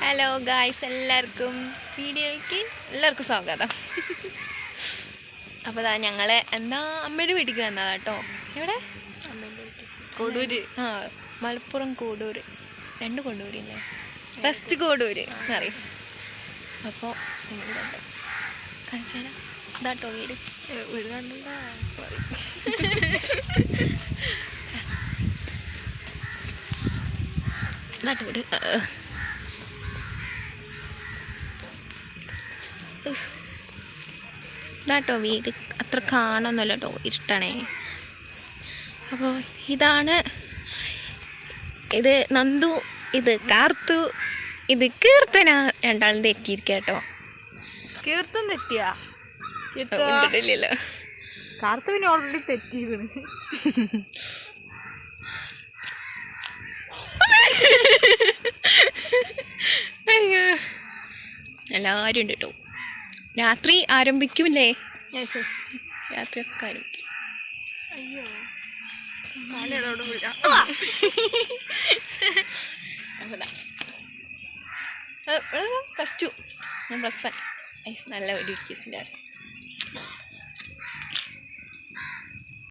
Hello guys, എല്ലാവർക്കും സ്വാഗതം. അപ്പോൾ ഞങ്ങളെ അമ്മയുടെ വീട്ടിലേക്ക് വന്നതാ കേട്ടോ. എവിടെ? കോഡൂര്. മലപ്പുറം കോഡൂര്. 2 കോഡൂരില്ലേ? റെസ്റ്റ് കോഡൂര് എന്നറിയും. അപ്പോൾ കാണിച്ചാലോ? ഇതാട്ടോ വീട്. വീട് കണ്ടാ ഇതാട്ടോ വീട്. ഇതാട്ടോ വീട്. അത്ര കാണുന്നില്ല കേട്ടോ, ഇരുട്ടണേ. അപ്പോൾ ഇതാണ്. ഇത് നന്ദു, ഇത് കാർത്തു, ഇത് കീർത്തന. രണ്ടാളും തെറ്റിയിരിക്കുക കേട്ടോ. കീർത്തൻ തെറ്റിയാ? ഇല്ലല്ലോ, കാർത്തുവിന് ഓൾറെഡി തെറ്റിയിരുന്നു. അയ്യോ, എല്ലാവരും ഉണ്ട് കേട്ടോ. രാത്രി ആരംഭിക്കുമല്ലേ? രാത്രിയൊക്കെ ആരംഭിക്കും. അയ്യോ, +2, ഞാൻ +1. നല്ല ഒരു കേസിൻ്റെ